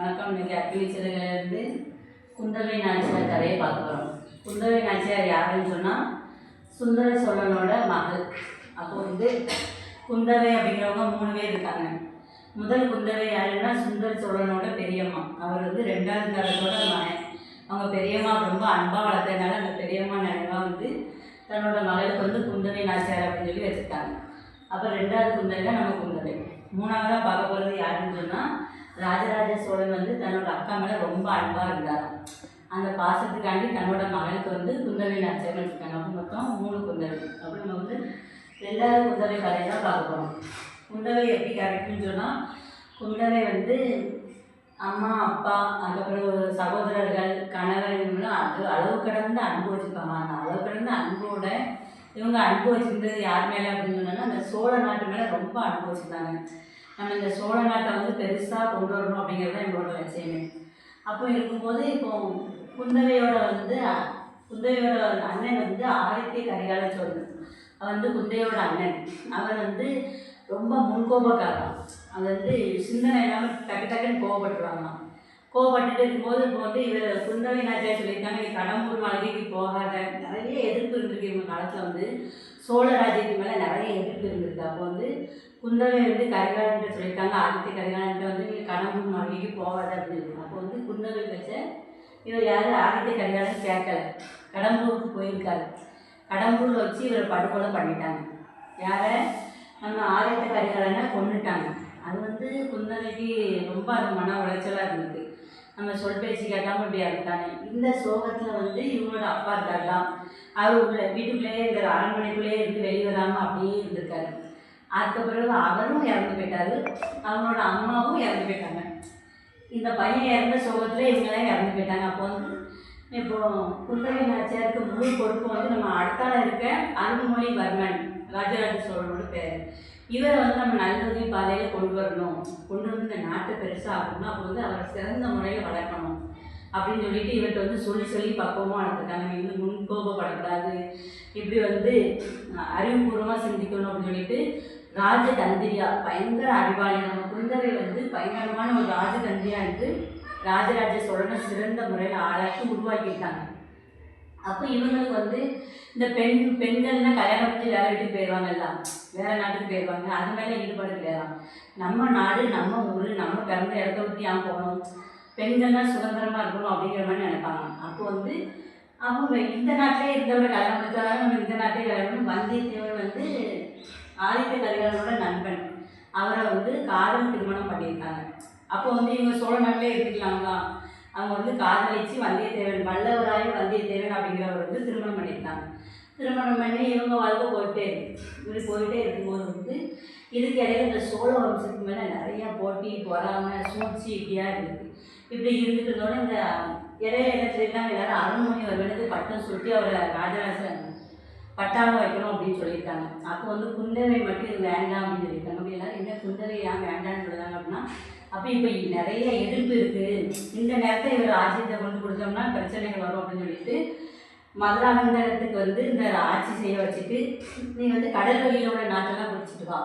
வணக்கம். இன்னைக்கு அக்னி சிறகுலேருந்து குந்தவை நாச்சியார் கதையை பார்க்க போகிறோம். குந்தவை நாச்சியார் யாருன்னு சொன்னால் சுந்தர சோழனோட மகள். அப்போ குந்தவை அப்படிங்கிறவங்க 3 பேர் இருக்காங்க. முதல் குந்தவை யாருன்னா சுந்தர சோழனோட பெரியம்மா. அவர் 2வது காலத்தோட மகன். அவங்க பெரியம்மா ரொம்ப அன்பாக வளர்த்ததுனால அந்த பெரியம்மா நினைவாக தன்னோட மகளுக்கு குந்தவை நாச்சியார் அப்படின்னு சொல்லி வச்சுருக்காங்க. அப்போ 2வது குந்தவை தான் நம்ம குந்தவை. 3வதாக பார்க்க போகிறது யாருன்னு சொன்னால் ராஜராஜ சோழன் தன்னோட அக்கா மேலே ரொம்ப அன்பாக இருந்தார். அந்த பாசத்துக்காண்டி தன்னோட மகளுக்கு குந்தவை நாச்சியார்னு வச்சுருக்காங்க. அப்போ மொத்தம் 3 குந்தவை. அப்போ நம்ம 2வது குந்தவை கதையை தான் பார்க்க போகிறோம். குந்தவை எப்படி கேரக்டர்னு சொன்னால் குந்தவை அம்மா அப்பா அதுக்கப்புறம் சகோதரர்கள் கணவர் இவங்களும் அளவு கடந்த அன்பு வச்சுருப்பாங்க. அந்த அளவு கடந்த அன்போட இவங்க அன்பு வச்சுருந்தது யார் மேலே அப்படின்னு சொன்னாங்கன்னா அந்த சோழ நாட்டு மேலே ரொம்ப அன்பு வச்சுருந்தாங்க. நம்ம இந்த சோழ நாட்டை பெருசாக கொண்டு வரணும் அப்படிங்கிறது தான் எங்களோட லட்சியமே. அப்போ இருக்கும்போது இப்போது குந்தவையோட குந்தவையோட அண்ணன் ஆதித்ய கரிகால சோழன். அவர் குந்தவையோட அண்ணன். அவர் ரொம்ப முன்கோபக்காரன். அது சிந்தனை இல்லாமல் டக்கு டக்குன்னு கோவப்பட்டுருவாங்க. கோவப்பட்டுட்டு இருக்கும்போது இப்போ இவர் குந்தவை நாச்சியார் சொல்லியிருக்காங்க, நீ கடம்பூர் மாளிகைக்கு போகாத. நிறைய எதிர்ப்பு இருந்திருக்கு இவங்க காலத்தில். சோழ ராஜ்யத்துக்கு மேலே நிறைய எதிர்ப்பு இருந்திருக்கு. அப்போ குந்தவை கரிகாலன்ட்ட சொல்லியிருக்காங்க, ஆதித்ய கரிகாலன்ட்ட நீங்கள் கடம்பூர் மாளிகைக்கு போகாத அப்படின்னு. அப்போ குந்தவை வச்ச இவர் யார் ஆதித்ய கரிகாலன் கேட்கல. கடம்பூருக்கு போயிருக்காரு. கடம்பூரில் வச்சு இவர் படுகொலை பண்ணிட்டாங்க. யாரை? நம்ம ஆதித்ய கரிகாலனை கொண்டுட்டாங்க. அது குந்தவைக்கு ரொம்ப அது மன உளைச்சலாக இருந்தது. நம்ம சொல் பேச்சு கேட்காம இப்படி இருக்காங்க. இந்த சோகத்தில் இவங்களோட அப்பா இருக்காருலாம், அவர் வீட்டுக்குள்ளேயே இந்த அரண்மனைக்குள்ளேயே வெளியே வராமல் அப்படியே இருந்திருக்காரு. அதுக்கு பிறகு அவரும் இறந்து போயிட்டாரு, அவங்களோட அம்மாவும் இறந்து போயிட்டாங்க. இந்த பையன் இறந்த சோகத்தில் இவங்களாம் இறந்து போயிட்டாங்க. அப்போ இப்போது குந்தவை நாச்சியாருக்கு முழு பொறுப்பு நம்ம அடுத்தால இருக்க அருள்மொழிவர்மன், ராஜராஜ சோழனோட பேர். இவரை நம்ம நல்லுதவி பாதையில் கொண்டு வரணும், கொண்டு இந்த நாட்டை பெருசாக ஆகணும். அப்போ அவரை சிறந்த முறையில் வளர்க்கணும் அப்படின்னு சொல்லிட்டு இவர்கிட்ட சொல்லி பக்குவமாக வளர்த்துட்டாங்க. முன்கோபப்படக்கூடாது, இப்படி அறிவுபூர்வமாக சிந்திக்கணும் அப்படின்னு சொல்லிட்டு ராஜதந்திரியா பயங்கர அறிவாளி நம்ம குந்தவை பயங்கரமான ஒரு ராஜதந்திரியா ராஜராஜ சோழனை சிறந்த முறையில் ஆளாக்கி உருவாக்கியிருக்காங்க. அப்போ இவங்களுக்கு இந்த பெண்கள்லாம் கல்யாணம் பண்ணி வேறு வீட்டுக்கு போயிடுவாங்கல்ல, வேறு நாட்டுக்கு போயிடுவாங்க. அது மேலே ஈடுபாடு கிடையாது. நம்ம நாடு, நம்ம ஊர், நம்ம பிறந்த இடத்த விட்டு ஏன் போகணும், பெண்கள்லாம் சுதந்திரமாக இருக்கணும் அப்படிங்கிற மாதிரி நினைப்பாங்க. அப்போ அவங்க இந்த நாட்டிலே இருந்தவரை கல்யாணம் பண்ணிச்சாலும் நம்ம இந்த நாட்டிலே கல்யாணம். வந்தியத்தேவன் ஆதித்ய கரிகாலனோட நண்பன். அவரை காதல் திருமணம் பண்ணியிருக்காங்க. அப்போ இவங்க சோழ நாட்டிலே இருந்துக்கலாங்களா, அவங்க காதலிச்சு வந்தியத்தேவன், வல்லவராய வந்தியத்தேவன் அப்படிங்கிறவர் திருமணம் பண்ணியிருக்காங்க. திருமணம் பண்ணி இவங்க வாழ்க்கை இப்படி போயிட்டே இருக்கும்போது இதுக்கு இடையில இந்த சோழ வம்சத்துக்கு மேலே நிறையா போட்டி பொறாமல் சூழ்ச்சி இப்படியா இருக்குது. இப்படி இருந்துக்கிறதோட இந்த இடையில என்ன சொல்லியிருக்காங்க, எல்லாரும் அருள்மொழிவர்மனுக்கு பட்டம் சுட்டி அவரை ராஜராஜன் பட்டாளம் வைக்கணும் அப்படின்னு சொல்லியிருக்காங்க. அப்போ குந்தவை மட்டும் இது வேண்டாம் அப்படின்னு சொல்லியிருக்காங்க. அப்படி எல்லாரும் என்ன குந்தவை ஏன் வேண்டாம்னு சொல்லுறாங்க அப்படின்னா, அப்போ இப்போ நிறைய எதிர்ப்பு இருக்குது, இந்த நேரத்தை இவர் ராஜ்யத்தை கொண்டு கொடுத்தோம்னா பிரச்சனைகள் வரும் அப்படின்னு சொல்லிட்டு மதுராந்தகத்துக்கு இந்த ஆட்சி செய்ய வச்சுட்டு நீ கடல் வெளியில் உள்ள நாட்டெல்லாம் பிடிச்சிட்டு வா.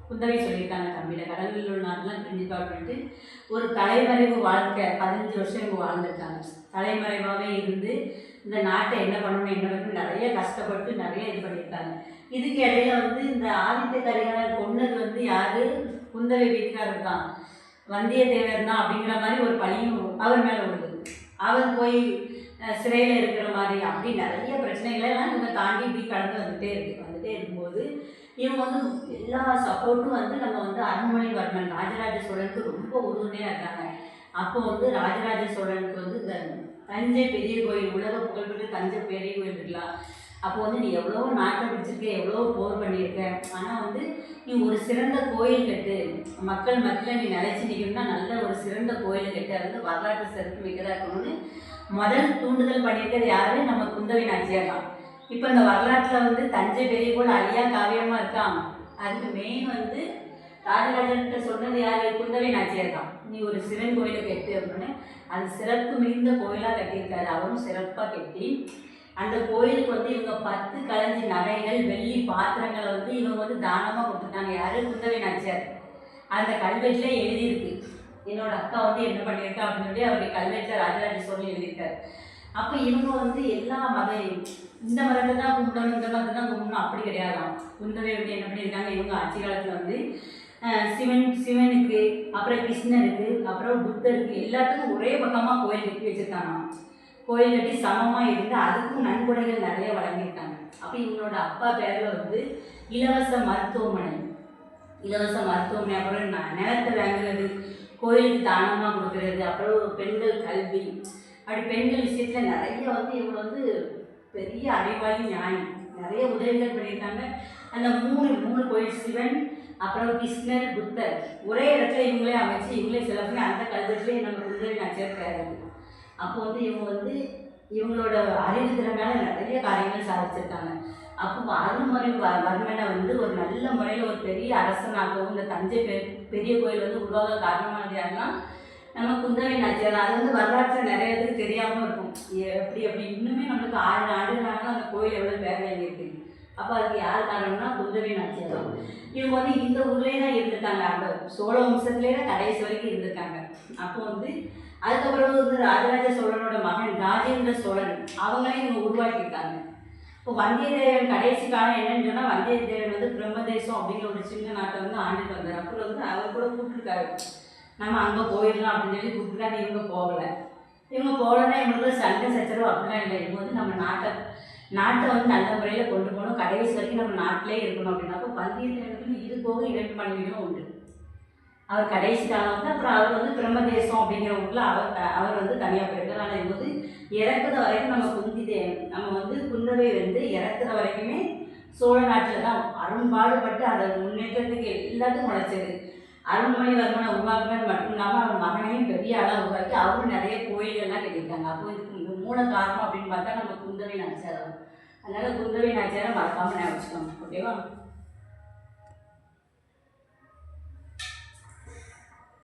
குந்தவை சொல்லியிருக்காங்க, தம்பியில் கடல் வெளியில் உள்ள நாட்டெல்லாம் பிரிஞ்சுப்பா அப்படின்ட்டு ஒரு தலைமறைவு வாழ்க்கை 15 வருஷம் இவங்க வாழ்ந்துருக்காங்க. தலைமறைவாகவே இருந்து இந்த நாட்டை என்ன பண்ணணும் நிறைய கஷ்டப்பட்டு நிறைய இது பண்ணியிருக்காங்க. இதுக்கு இடையில இந்த ஆதித்ய கரிகாலன் கொண்டது யார்? குந்தவை வீட்டுக்காரர் தான், வந்தியத்தேவர் தான் அப்படிங்கிற மாதிரி ஒரு பழியும் அவர் மேலே உள்ளது. அவர் போய் சிறையில் இருக்கிற மாதிரி அப்படி நிறைய பிரச்சனைகளெல்லாம் இவங்க தாண்டி இப்படி கடந்து வந்துட்டே இருக்கும்போது இவங்க எல்லா சப்போர்ட்டும் நம்ம அருள்மொழிவர்மன் ராஜராஜ சோழனுக்கு ரொம்ப உறுதுணையாக இருக்காங்க. அப்போ ராஜராஜ சோழனுக்கு இந்த தஞ்சை பெரிய கோயில், உலக புகழ்பெற்ற தஞ்சை பெரிய கோயில் இருக்கலாம். அப்போ நீ எவ்வளோ நாட்டை பிடிச்சிருக்க, எவ்வளோ போர் பண்ணியிருக்க, ஆனால் நீ ஒரு சிறந்த கோயில் கட்டு, மக்கள் மத்தியில் நீ நிலைச்சி நிற்கணும்னா நல்ல ஒரு சிறந்த கோயில் கட்டு, வரலாற்று சிறப்பு மிக்கதாக இருக்கணும்னு முதல் தூண்டுதல் பண்ணியிருக்கிறது யாரு? நம்ம குந்தவை நாச்சியார் தான். இப்போ இந்த வரலாற்றில் தஞ்சை பெரிய கோயில் அழியா காவியமாக இருக்கான். அதுக்கு மெயின் ராஜராஜன்கிட்ட சொன்னது யார்? குந்தவை நாச்சியார் தான். நீ ஒரு சிவன் கோயிலை கட்டு அப்படின்னு அது சிறப்பு மிகுந்த கோயிலாக கட்டியிருக்காரு. அவரும் சிறப்பாக கட்டி அந்த கோயிலுக்கு இவங்க 10 களஞ்சி நகைகள், வெள்ளி பாத்திரங்களை இவங்க தானமாக கொடுத்துட்டாங்க. யார்? குந்தவை நாச்சியார். அந்த கல்வெட்டில் எழுதியிருக்கு என்னோட அக்கா வந்து என்ன பண்ணியிருக்கா அப்படின்னு சொல்லி அவருடைய கல்வெட்டில் ராஜராஜ சோழன் எழுதியிருக்காரு. அப்போ இவங்க வந்து எல்லா இந்த மதத்தை தான் கும்பிடணும், இந்த மதத்தை தான் கும்பிடணும் அப்படி கிடையாதான். குந்தவை வந்து என்ன பண்ணியிருக்காங்க, இவங்க ஆட்சி காலத்தில் வந்து சிவனுக்கு, அப்புறம் கிருஷ்ணருக்கு, அப்புறம் புத்தருக்கு எல்லாத்துக்கும் ஒரே பக்கமாக கோயில் கட்டி வச்சுருக்காங்க. கோயில் கட்டி சமமாக இருந்து அதுக்கும் நன்கொடைகள் நிறைய வழங்கியிருக்காங்க. அப்போ இவங்களோட அப்பா பேரில் வந்து இலவச மருத்துவமனை, அப்புறம் நிலத்தை வாங்குறது, கோயிலுக்கு தானமாக கொடுக்கறது, அப்புறம் பெண்கள் கல்வி, அப்படி பெண்கள் விஷயத்தில் நிறைய வந்து இவங்க வந்து பெரிய அறிவாளி ஞானி, நிறைய உதவிகள் பண்ணியிருக்காங்க. அந்த மூணு கோயில் சிவன், அப்புறம் கிருஷ்ணர், புத்தர் ஒரே இடத்துல இவங்களே அமைச்சு இவங்களே செலவு பண்ணி அந்த கல்வெட்டிலே நம்ம குந்தவை நாச்சியார் கிடையாது. அப்போ வந்து இவங்க வந்து இவங்களோட அறிவு திறமையால நிறைய காரியங்கள் சாதிச்சிருக்காங்க. அப்போ அருள்மொழி வர்மனை வந்து ஒரு நல்ல முறையில் ஒரு பெரிய அரசனாகவும் இந்த தஞ்சை பெரிய கோயில் வந்து உருவாக காரணமானது யாருன்னா நம்ம குந்தவை நாச்சியார். அது வந்து வரலாற்றில் நிறைய பேருக்கு தெரியாமல் இருக்கும். அப்படி இன்னுமே நம்மளுக்கு 6 ஆண்டுகளாக அந்த கோயில் எவ்வளோ பேர் வாங்கியிருக்கு. அப்போ அதுக்கு யார் காரணம்னா குந்தவை நாச்சியார் தான். இவங்க வந்து இந்த ஊர்லேயே தான் இருந்திருக்காங்க, அந்த சோழ வம்சத்துலேயே தான் கடைசி வரைக்கும் இருந்திருக்காங்க. அப்போ வந்து அதுக்கப்புறம் வந்து ராஜராஜ சோழனோட மகன் ராஜேந்திர சோழன் அவங்களையும் இவங்க உருவாக்கியிருக்காங்க. இப்போ வந்தியத்தேவன் கடைசி காலம் என்னன்னு சொன்னால், வந்தியத்தேவன் வந்து பிரம்மதேசம் அப்படிங்கிற ஒரு சின்ன நாட்டை வந்து ஆண்டுட்டு வந்தார். அப்புறம் வந்து அவர் கூட கூப்பிட்டுருக்காரு, நம்ம அங்கே போயிடலாம் அப்படின்னு சொல்லி கூப்பிட்டுருக்காங்க. இவங்க போகலை. இவங்க போகலன்னா இவங்களுக்கு சண்டை சச்சரவு அப்படிலாம் இல்லை. இவங்க வந்து நம்ம நாட்டை வந்து நல்ல முறையில் கொண்டு போகணும், கடைசி வரைக்கும் நம்ம நாட்டிலே இருக்கணும் அப்படின்னாப்போ வந்தியத்தேவனுக்கு இது போக 2 மனைவியும் உண்டு. அவர் கடைசி காலம் வந்து அப்புறம் அவர் வந்து பிரம்மதேசம் அப்படிங்கிற ஊரில் அவர் வந்து தனியாக போயிருக்கார். ஆனால் இது வந்து இறக்குற வரைக்கும் நம்ம வந்து குந்தவை வந்து இறக்குற வரைக்குமே சோழ நாட்டில் தான் அரும்பாடுபட்டு அதை முன்னேற்றத்துக்கு எல்லாத்துக்கும் உழைச்சது. அருள்மொழிவர்மனை உருவாக்குனது மட்டும் இல்லாமல் அவர் மகனையும் பெரிய ஆளாக உருவாக்கி அவரும் நிறைய கோயில்கள்லாம் கட்டியிருக்காங்க. அப்போ இதுக்கு இந்த மூல காரணம் அப்படின்னு பார்த்தா நம்ம குந்தவை நாச்சியார். அதனால் குந்தவை நாச்சியாரை மறக்காமல் ஞாபகம் வச்சுக்கோங்க. ஓகேவா?